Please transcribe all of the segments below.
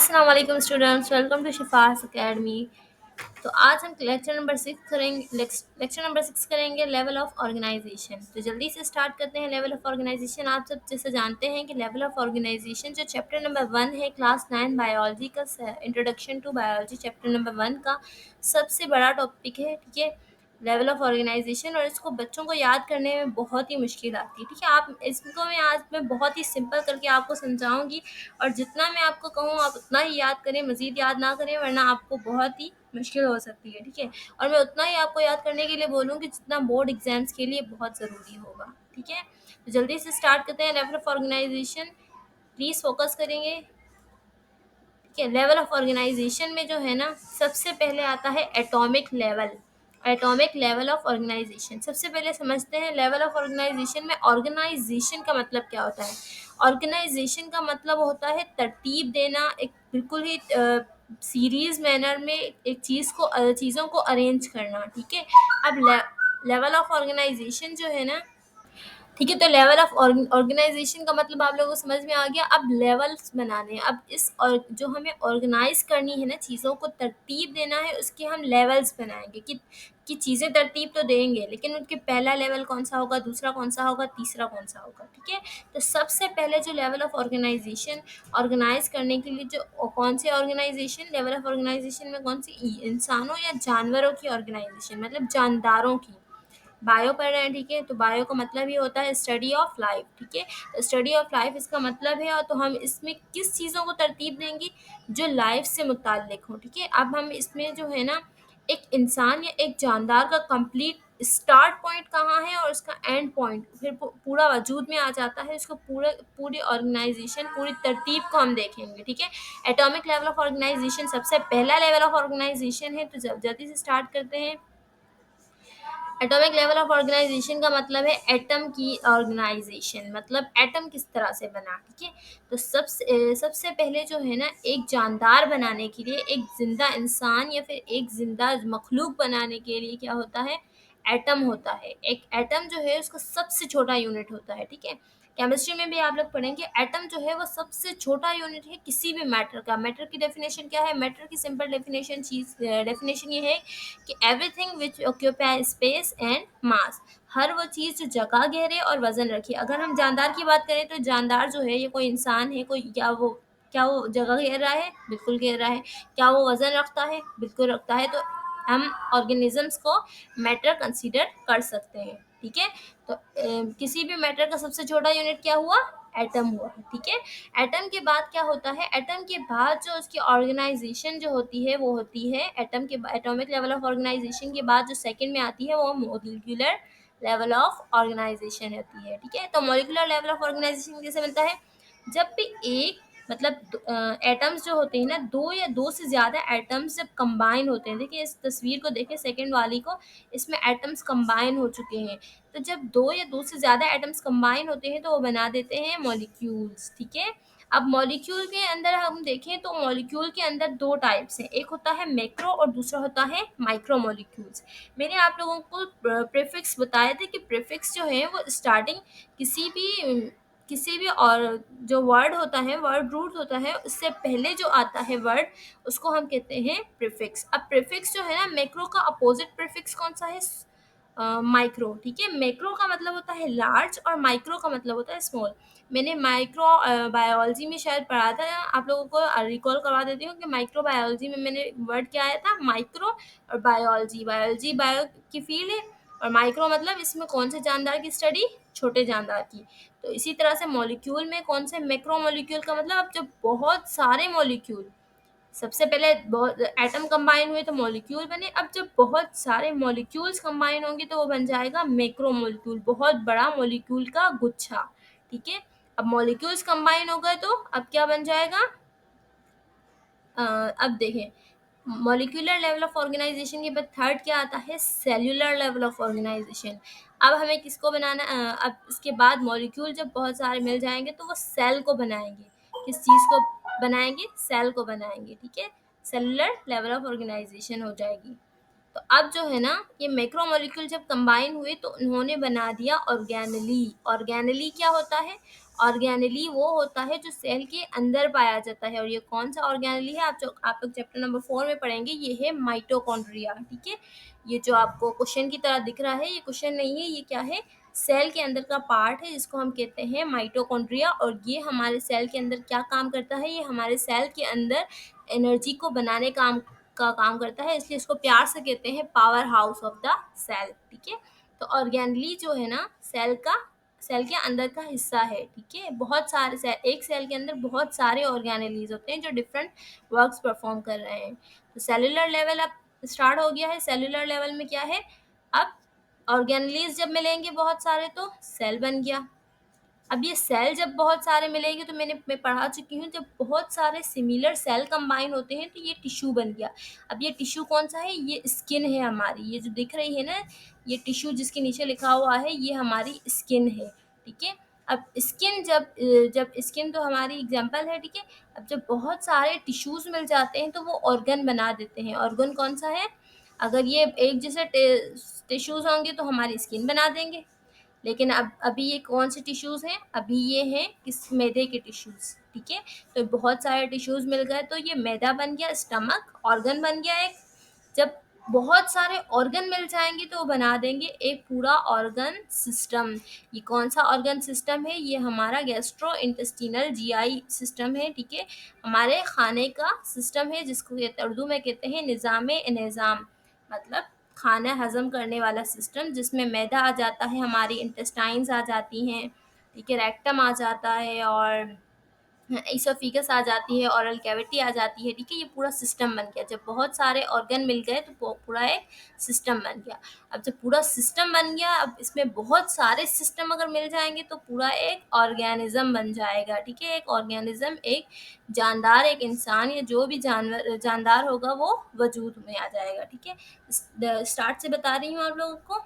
अस्सलाम वालेकुम students, welcome to शिफास academy. तो आज हम लेक्चर नंबर 6 करेंगे लेवल ऑफ ऑर्गेनाइजेशन। तो जल्दी से स्टार्ट करते हैं। लेवल ऑफ ऑर्गेनाइजेशन आप सब जैसे जानते हैं कि लेवल ऑफ ऑर्गेनाइजेशन जो चैप्टर नंबर 1 है क्लास 9 बायोलॉजी का introduction to biology chapter number 1 का सबसे बड़ा टॉपिक है, ठीक है, लेवल ऑफ ऑर्गेनाइजेशन। और इसको बच्चों को याद करने में बहुत ही मुश्किल आती है, ठीक है। आप इसको मैं बहुत ही सिंपल करके आपको समझाऊंगी, और जितना मैं आपको कहूँ आप उतना ही याद करें, मज़ीद याद ना करें वरना आपको बहुत ही मुश्किल हो सकती है, ठीक है। और मैं उतना ही आपको याद करने के लिए बोलूँगी जितना बोर्ड एग्जाम्स के लिए बहुत ज़रूरी होगा, ठीक है। तो जल्दी से स्टार्ट करते हैं। Level of organization please focus करेंगे, ठीक है। लेवल ऑफ ऑर्गेनाइजेशन में जो है ना, सबसे पहले आता है atomic level. Atomic level of organization सबसे पहले समझते हैं। लेवल ऑफ ऑर्गेनाइजेशन में ऑर्गेनाइजेशन का मतलब क्या होता है। ऑर्गेनाइजेशन का मतलब होता है तरतीब देना, एक बिल्कुल ही सीरीज मैनर में एक चीज़ों को अरेंज करना, ठीक है। अब लेवल ऑफ ऑर्गेनाइजेशन जो है ना, ठीक है, तो लेवल ऑफ ऑर्गेनाइजेशन का मतलब आप लोगों को समझ में आ गया। अब लेवल्स बनाने हैं, अब इस और जो हमें ऑर्गेनाइज करनी है ना, चीज़ों को तरतीब देना है, उसके हम लेवल्स बनाएंगे कि चीज़ें तरतीब तो देंगे, लेकिन उनके पहला लेवल कौन सा होगा, दूसरा कौन सा होगा, तीसरा कौन सा होगा, ठीक है। तो सबसे पहले जो लेवल ऑफ ऑर्गेनाइजेशन ऑर्गेनाइज करने के लिए जो कौन से ऑर्गेनाइजेशन, लेवल ऑफ ऑर्गेनाइजेशन में कौन सी, इंसानों या जानवरों की ऑर्गेनाइजेशन, मतलब जानदारों की। बायो पढ़ रहे हैं, ठीक है, तो बायो का मतलब ही होता है स्टडी ऑफ लाइफ, ठीक है। तो स्टडी ऑफ लाइफ इसका मतलब है, और तो हम इसमें किस चीज़ों को तरतीब देंगे जो लाइफ से मुताल्लिक हो, ठीक है। अब हम इसमें जो है ना, एक इंसान या एक जानदार का कंप्लीट स्टार्ट पॉइंट कहाँ है और उसका एंड पॉइंट फिर पूरा वजूद में आ जाता है, उसको पूरी ऑर्गेनाइजेशन, पूरी तरतीब को हम देखेंगे, ठीक है। एटॉमिक लेवल ऑफ ऑर्गेनाइजेशन सबसे पहला लेवल ऑफ ऑर्गेनाइजेशन है। तो जल्दी से स्टार्ट करते हैं। एटॉमिक लेवल ऑफ ऑर्गेनाइजेशन का मतलब है एटम की ऑर्गेनाइजेशन, मतलब एटम किस तरह से बना, ठीक है। तो सबसे पहले जो है ना, एक जानदार बनाने के लिए, एक जिंदा इंसान या फिर एक जिंदा मखलूक बनाने के लिए क्या होता है, एटम होता है। एक एटम जो है उसका सबसे छोटा यूनिट होता है, ठीक है। केमिस्ट्री में भी आप लोग पढ़ेंगे, एटम जो है वो सबसे छोटा यूनिट है किसी भी मैटर का। मैटर की डेफिनेशन क्या है, मैटर की सिंपल डेफिनेशन ये है कि everything which occupy space and mass, हर वो चीज़ जो जगह घेरे और वजन रखे। अगर हम जानदार की बात करें तो जानदार जो है ये कोई इंसान है, कोई क्या वो जगह घेर रहा है, बिल्कुल घेर रहा है। क्या वो वजन रखता है, बिल्कुल रखता है। तो हम ऑर्गेनिजम्स को मैटर कंसीडर कर सकते हैं, ठीक है। तो किसी भी मैटर का सबसे छोटा यूनिट क्या हुआ, एटम हुआ, ठीक है। एटम के बाद क्या होता है, एटम के बाद जो उसकी ऑर्गेनाइजेशन जो होती है वो होती है, एटॉमिक लेवल ऑफ ऑर्गेनाइजेशन के बाद जो सेकंड में आती है वो मॉलिक्यूलर लेवल ऑफ ऑर्गेनाइजेशन होती है, ठीक है। तो मॉलिक्यूलर लेवल ऑफ ऑर्गेनाइजेशन कैसे बनता है, जब भी एक मतलब एटम्स जो होते हैं ना, दो या दो से ज़्यादा एटम्स जब कंबाइन होते हैं, देखिए इस तस्वीर को देखें, सेकंड वाली को, इसमें एटम्स कंबाइन हो चुके हैं। तो जब दो या दो से ज़्यादा एटम्स कंबाइन होते हैं तो वो बना देते हैं मॉलिक्यूल्स, ठीक है। अब मॉलिक्यूल के अंदर हम देखें तो मॉलिक्यूल के अंदर दो टाइप्स हैं, एक होता है मैक्रो और दूसरा होता है माइक्रो मॉलिक्यूल्स। मैंने आप लोगों को प्रीफिक्स बताए थे कि प्रीफिक्स जो है वो स्टार्टिंग किसी भी किसी भी और जो वर्ड होता है, वर्ड रूट होता है, उससे पहले जो आता है वर्ड, उसको हम कहते हैं प्रीफिक्स। अब प्रीफिक्स जो है ना, मैक्रो का अपोजिट प्रीफिक्स कौन सा है, माइक्रो, ठीक है। मैक्रो का मतलब होता है लार्ज और माइक्रो का मतलब होता है स्मॉल। मैंने माइक्रो बायोलॉजी में शायद पढ़ा था, आप लोगों को रिकॉल करवा देती हूँ कि माइक्रो बायोलॉजी में मैंने वर्ड क्या आया था, माइक्रो। और बायोलॉजी, बायो की फील्ड है, और माइक्रो मतलब इसमें कौन से जानदार की स्टडी, छोटे जानदार की। तो इसी तरह से मॉलिक्यूल में कौन से, मैक्रो मॉलिक्यूल का मतलब अब जब बहुत सारे मॉलिक्यूल, सबसे पहले बहुत एटम कंबाइन हुए तो मॉलिक्यूल बने, अब जब बहुत सारे मॉलिक्यूल्स कंबाइन होंगे तो वो बन जाएगा मैक्रो मॉलिक्यूल, बहुत बड़ा मॉलिक्यूल का गुच्छा, ठीक है। अब मॉलिक्यूल्स कंबाइन हो गए तो अब क्या बन जाएगा, अब देखें, मॉलिक्यूलर लेवल ऑफ ऑर्गेनाइजेशन के बाद थर्ड क्या आता है, सेल्यूलर लेवल ऑफ ऑर्गेनाइजेशन। अब हमें किसको बनाना, अब इसके बाद मॉलिक्यूल जब बहुत सारे मिल जाएंगे तो वो सेल को बनाएंगे, किस चीज़ को बनाएंगे, सेल को बनाएंगे, ठीक है। सेलुलर लेवल ऑफ ऑर्गेनाइजेशन हो जाएगी। तो अब जो है ना, ये मैक्रो मॉलिक्यूल जब कंबाइन हुए तो उन्होंने बना दिया ऑर्गेनली। ऑर्गेनली क्या होता है, ऑर्गेनेली वो होता है जो सेल के अंदर पाया जाता है, और ये कौन सा ऑर्गेनेली है आप लोग चैप्टर नंबर 4 में पढ़ेंगे, ये है माइटोकॉन्ड्रिया। ठीक है, ये जो आपको क्वेश्चन की तरह दिख रहा है ये क्वेश्चन नहीं है, ये क्या है, सेल के अंदर का पार्ट है जिसको हम कहते हैं माइटोकॉन्ड्रिया। और ये हमारे सेल के अंदर क्या काम करता है, ये हमारे सेल के अंदर एनर्जी को बनाने का काम करता है, इसलिए इसको प्यार से कहते हैं power house of the cell. ठीक है, तो ऑर्गेनली जो है ना सेल के अंदर का हिस्सा है। ठीक है, बहुत सारे सेल, एक सेल के अंदर बहुत सारे ऑर्गेनेलीज होते हैं जो डिफरेंट वर्क्स परफॉर्म कर रहे हैं। तो सेलुलर लेवल अब स्टार्ट हो गया है। सेलुलर लेवल में क्या है, अब ऑर्गेनेलीज जब मिलेंगे बहुत सारे तो सेल बन गया। अब ये सेल जब बहुत सारे मिलेंगे तो मैं पढ़ा चुकी हूँ, जब बहुत सारे सिमिलर सेल कंबाइन होते हैं तो ये टिश्यू बन गया। अब ये टिश्यू कौन सा है, ये स्किन है हमारी, ये जो दिख रही है ना, ये टिश्यू जिसके नीचे लिखा हुआ है ये हमारी स्किन है। ठीक है, अब स्किन जब स्किन तो हमारी एग्जाम्पल है। ठीक है, अब जब बहुत सारे टिश्यूज मिल जाते हैं तो वो ऑर्गन बना देते हैं। ऑर्गन कौन सा है, अगर ये एक जैसे टिश्यूज होंगे तो हमारी स्किन बना देंगे, लेकिन अब अभी ये कौन से टिश्यूज़ हैं, अभी ये हैं किस, मैदे के टिश्यूज़। ठीक है, तो बहुत सारे टिश्यूज़ मिल गए तो ये मैदा बन गया, स्टमक ऑर्गन बन गया एक। जब बहुत सारे ऑर्गन मिल जाएंगे तो वो बना देंगे एक पूरा ऑर्गन सिस्टम। ये कौन सा ऑर्गन सिस्टम है, ये हमारा गैस्ट्रो इंटेस्टिनल जीआई सिस्टम है। ठीक है, हमारे खाने का सिस्टम है जिसको उर्दू में कहते हैं निज़ाम-ए निज़ाम, मतलब खाना हज़म करने वाला सिस्टम, जिसमें मैदा आ जाता है, हमारी इंटेस्टाइन्स आ जाती हैं। ठीक है, रेक्टम आ जाता है और इसोफिगस आ जाती है, ओरल कैविटी आ जाती है। ठीक है, ये पूरा सिस्टम बन गया। जब बहुत सारे ऑर्गन मिल गए तो पूरा एक सिस्टम बन गया। अब जब पूरा सिस्टम बन गया, अब इसमें बहुत सारे सिस्टम अगर मिल जाएंगे तो पूरा एक ऑर्गेनिज्म बन जाएगा। ठीक है, एक ऑर्गेनिज्म, एक जानदार, एक इंसान या जो भी जानदार होगा वो वजूद में आ जाएगा। ठीक है, स्टार्ट से बता रही हूँ आप लोगों को।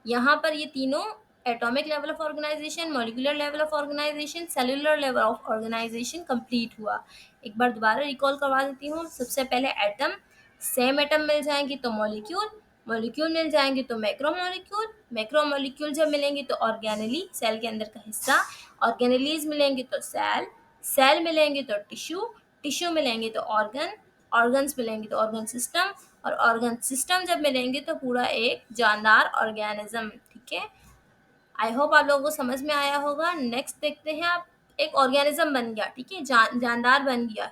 यहाँ पर ये तीनों atomic level of organization, molecular level of organization, cellular level of organization complete हुआ। एक बार दोबारा रिकॉल करवा देती हूँ। सबसे पहले एटम, सेम एटम मिल जाएंगे तो मॉलिक्यूल, मॉलिक्यूल मिल जाएंगे तो मैक्रोमोलिक्यूल, मैक्रोमोलिक्यूल जब मिलेंगे तो ऑर्गेनेली, सेल के अंदर का हिस्सा, ऑर्गेनेलीज मिलेंगे तो सेल, सेल मिलेंगे तो टिश्यू, टिश्यू मिलेंगे तो ऑर्गन, ऑर्गन्स मिलेंगे तो ऑर्गन सिस्टम, और ऑर्गन सिस्टम जब मिलेंगे तो पूरा एक जानदार ऑर्गेनिज्म। ठीक है, आई होप आप लोगों को समझ में आया होगा। नेक्स्ट देखते हैं आप, एक ऑर्गेनिज्म बन गया। ठीक है, जानदार बन गया,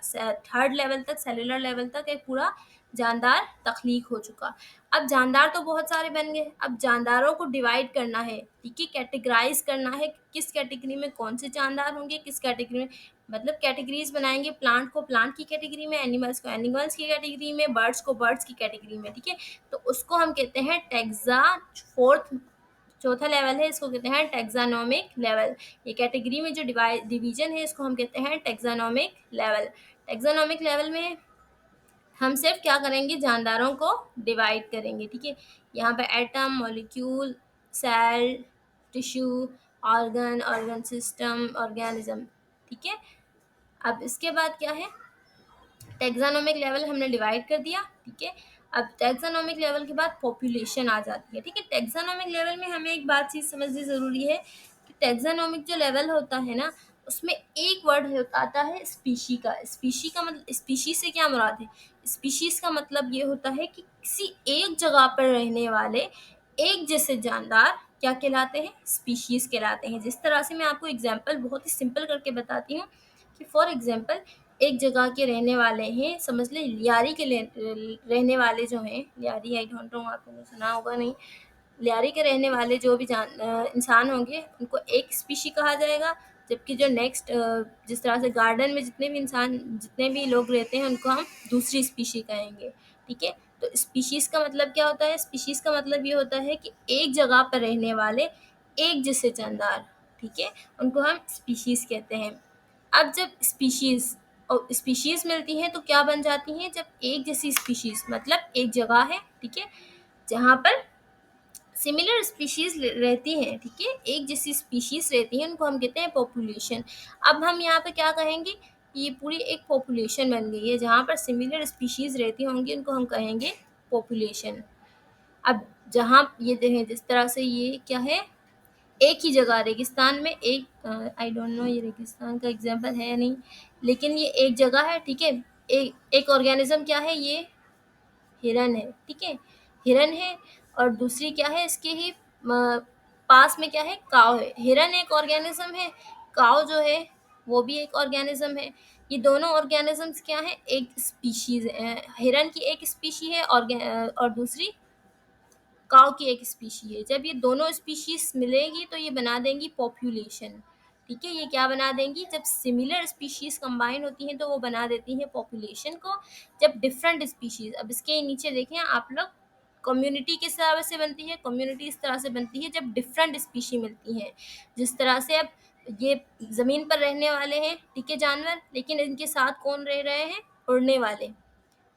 थर्ड लेवल तक, सेलुलर लेवल तक एक पूरा जानदार तख्लीक हो चुका। अब जानदार तो बहुत सारे बन गए, अब जानदारों को डिवाइड करना है। ठीक है, कैटेगराइज करना है, किस कैटेगरी में कौन से जानदार होंगे, किस कैटेगरी में, मतलब कैटेगरीज बनाएंगे। प्लांट को प्लांट की कैटेगरी में, एनिमल्स को एनिमल्स की कैटेगरी में, बर्ड्स को बर्ड्स की कैटेगरी में। ठीक है, तो उसको हम कहते हैं टैक्सा, फोर्थ चौथा लेवल है, इसको कहते हैं टैक्सानोमिक लेवल। ये कैटेगरी में जो डिवीजन है इसको हम कहते हैं टैक्सानोमिक लेवल। टैक्सानोमिक लेवल में हम सिर्फ क्या करेंगे, जानदारों को डिवाइड करेंगे। ठीक है, यहाँ पे atom, molecule, cell, tissue, organ, organ system, organism. ठीक है, अब इसके बाद क्या है, टैक्सानोमिक लेवल हमने डिवाइड कर दिया। ठीक है, अब टैक्सानोमिक लेवल के बाद पॉपुलेशन आ जाती है। ठीक है, टैक्सानोमिक लेवल में हमें एक बात चीज़ समझनी ज़रूरी है कि टैक्सानोमिक जो लेवल होता है ना, उसमें एक वर्ड आता है स्पीशी का। स्पीशी का मतलब, स्पीशी से क्या मुराद है, स्पीशीज़ का मतलब ये होता है कि किसी एक जगह पर रहने वाले एक जैसे जानदार क्या कहलाते हैं, स्पीशीज़ कहलाते हैं। जिस तरह से मैं आपको एग्जाम्पल बहुत ही सिंपल करके बताती हूँ कि फॉर एग्जाम्पल एक जगह के रहने वाले हैं, समझ ले लियारी के रहने वाले जो हैं, लियारी, आई डोंट नो आप लोगों ने सुना होगा नहीं, लियारी के रहने वाले जो भी इंसान होंगे उनको एक स्पीशी कहा जाएगा। जबकि जो नेक्स्ट, जिस तरह से गार्डन में जितने भी लोग रहते हैं उनको हम दूसरी स्पीशी कहेंगे। ठीक है, तो स्पीशीज़ का मतलब क्या होता है, स्पीशीज़ का मतलब ये होता है कि एक जगह पर रहने वाले एक जैसे जानदार। ठीक है, उनको हम स्पीशीज़ कहते हैं। अब जब स्पीशीज़ मिलती हैं तो क्या बन जाती हैं, जब एक जैसी स्पीशीज़ मतलब एक जगह है। ठीक है, जहाँ पर सिमिलर स्पीशीज़ रहती हैं। ठीक है, एक जैसी स्पीशीज़ रहती हैं, उनको हम कहते हैं पॉपुलेशन। अब हम यहाँ पे क्या कहेंगे, ये पूरी एक पॉपुलेशन बन गई है, जहाँ पर सिमिलर स्पीशीज़ रहती होंगी उनको हम कहेंगे पॉपुलेशन। अब जहाँ ये देखें, जिस तरह से ये क्या है, एक ही जगह रेगिस्तान में एक, आई डोंट नो ये रेगिस्तान का एग्जांपल है या नहीं, लेकिन ये एक जगह है, ठीक है। एक एक ऑर्गेनिज्म क्या है, ये हिरन है, ठीक है, हिरन है। और दूसरी क्या है इसके ही पास में क्या है, काव है। हिरन एक ऑर्गेनिज्म है, काव जो है वो भी एक ऑर्गेनिज्म है। ये दोनों ऑर्गेनिजम्स क्या है, एक स्पीशीज है। हिरन की एक स्पीशी है और दूसरी काऊ की एक स्पीशी है। जब ये दोनों स्पीशीज मिलेगी तो ये बना देंगी पॉपुलेशन, ठीक है। ये क्या बना देंगी, जब सिमिलर स्पीशीज कंबाइन होती हैं तो वो बना देती हैं पॉपुलेशन को। जब डिफरेंट स्पीशीज, अब इसके नीचे देखें आप लोग, कम्युनिटी किस तरह से बनती है, कम्युनिटी इस तरह से बनती है जब डिफरेंट स्पीशी मिलती हैं। जिस तरह से अब ये ज़मीन पर रहने वाले हैं, ठीक है, जानवर, लेकिन इनके साथ कौन रह रहे हैं, उड़ने वाले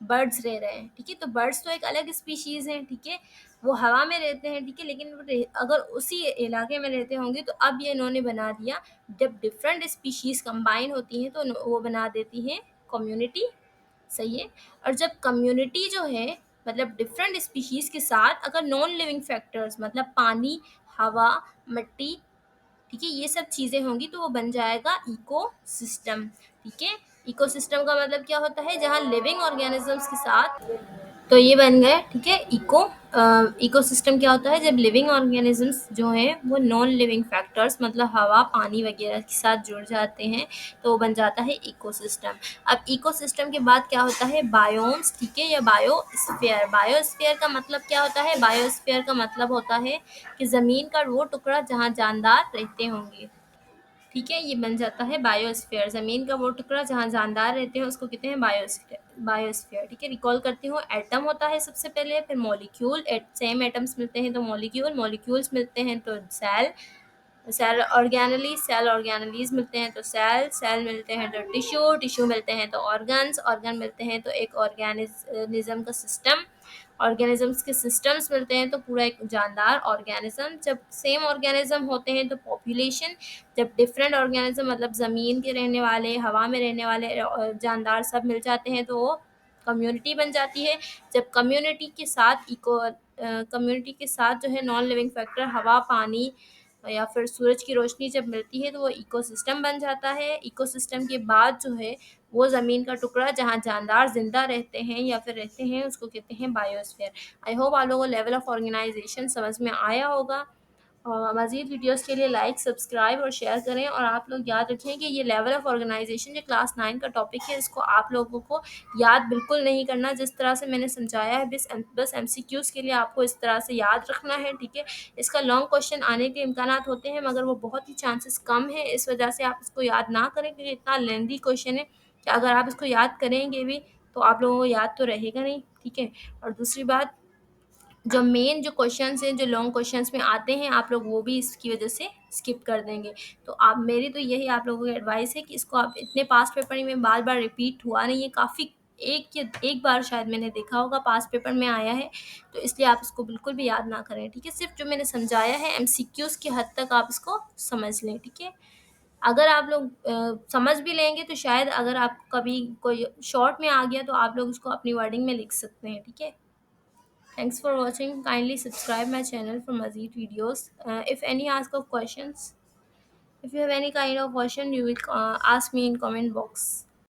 बर्ड्स रह रहे हैं, ठीक है। तो बर्ड्स तो एक अलग स्पीशीज हैं, ठीक है, वो हवा में रहते हैं, ठीक है, लेकिन अगर उसी इलाके में रहते होंगे तो अब ये इन्होंने बना दिया, जब डिफरेंट स्पीशीज कंबाइन होती हैं तो वो बना देती हैं कम्युनिटी, सही है। और जब कम्युनिटी जो है, मतलब डिफरेंट स्पीशीज के साथ अगर नॉन लिविंग फैक्टर्स, मतलब पानी, हवा, मिट्टी, ठीक है, ये सब चीज़ें होंगी तो वो बन जाएगा इकोसिस्टम, ठीक है। इकोसिस्टम का मतलब क्या होता है, जहाँ लिविंग ऑर्गेनिजम्स के साथ, तो ये बन गए, ठीक है। इकोसिस्टम क्या होता है, जब लिविंग ऑर्गेनिजम्स जो हैं वो नॉन लिविंग फैक्टर्स, मतलब हवा, पानी वगैरह के साथ जुड़ जाते हैं तो वो बन जाता है इकोसिस्टम। अब इकोसिस्टम के बाद क्या होता है, बायोम्स, ठीक है, या बायोस्फीयर। बायोस्फीयर का मतलब क्या होता है, बायोस्फीयर का मतलब होता है कि ज़मीन का वो टुकड़ा जहाँ जानदार रहते होंगे, ठीक है, ये बन जाता है बायोस्फीयर। ज़मीन का वो टुकड़ा जहाँ जानदार रहते हैं उसको कहते हैं बायोस्फीयर। बायोस्फीयर, ठीक है। रिकॉल करती हूँ, एटम होता है सबसे पहले, फिर मॉलिक्यूल, सेम एटम्स मिलते हैं तो मॉलिक्यूल, मॉलिक्यूल्स मिलते हैं तो सेल, सेल ऑर्गेनलीज मिलते हैं तो सेल मिलते हैं तो टिश्यू मिलते हैं तो ऑर्गन मिलते हैं तो एक ऑर्गेनिज्म का सिस्टम, ऑर्गेनिजम्स के सिस्टम्स मिलते हैं तो पूरा एक जानदार ऑर्गेनिज्म। जब सेम ऑर्गेनिज्म होते हैं तो पॉपुलेशन, जब डिफरेंट ऑर्गेनिज्म, मतलब ज़मीन के रहने वाले, हवा में रहने वाले जानदार सब मिल जाते हैं तो वो कम्युनिटी बन जाती है। जब कम्युनिटी के साथ जो है नॉन लिविंग फैक्टर, हवा, पानी या फिर सूरज की रोशनी जब मिलती है तो वो इकोसिस्टम बन जाता है। इकोसिस्टम के बाद जो है वो ज़मीन का टुकड़ा जहाँ जानदार जिंदा रहते हैं या फिर रहते हैं उसको कहते हैं बायोस्फीयर। आई होप आप लोगों को लेवल ऑफ ऑर्गेनाइजेशन समझ में आया होगा। और मज़ीद वीडियोस के लिए लाइक, सब्सक्राइब और शेयर करें। और आप लोग याद रखें कि ये लेवल ऑफ़ ऑर्गेनाइजेशन जो क्लास 9 का टॉपिक है, इसको आप लोगों को याद बिल्कुल नहीं करना। जिस तरह से मैंने समझाया है, बस एमसीक्यूज़ के लिए आपको इस तरह से याद रखना है, ठीक है। इसका लॉन्ग क्वेश्चन आने के इम्कानात होते हैं मगर वो बहुत ही चांसेस कम है, इस वजह से आप इसको याद ना करें क्योंकि इतना लेंदी क्वेश्चन है कि अगर आप इसको याद करेंगे भी तो आप लोगों को याद तो रहेगा नहीं, ठीक है। और दूसरी बात, जो मेन जो क्वेश्चंस हैं, जो लॉन्ग क्वेश्चंस में आते हैं, आप लोग वो भी इसकी वजह से स्किप कर देंगे। तो आप, मेरी तो यही आप लोगों की एडवाइस है कि इसको आप, इतने पास्ट पेपर में बार बार रिपीट हुआ नहीं है, काफ़ी एक बार शायद मैंने देखा होगा पास्ट पेपर में आया है, तो इसलिए आप इसको बिल्कुल भी याद ना करें, ठीक है। सिर्फ जो मैंने समझाया है एमसीक्यूज़ की हद तक आप इसको समझ लें, ठीक है। अगर आप लोग समझ भी लेंगे तो शायद अगर आप कभी कोई शॉर्ट में आ गया तो आप लोग उसको अपनी वर्डिंग में लिख सकते हैं, ठीक है। Thanks for watching. Kindly subscribe my channel for Mazid videos. If any ask of questions, if you have any kind of question, you will ask me in comment box.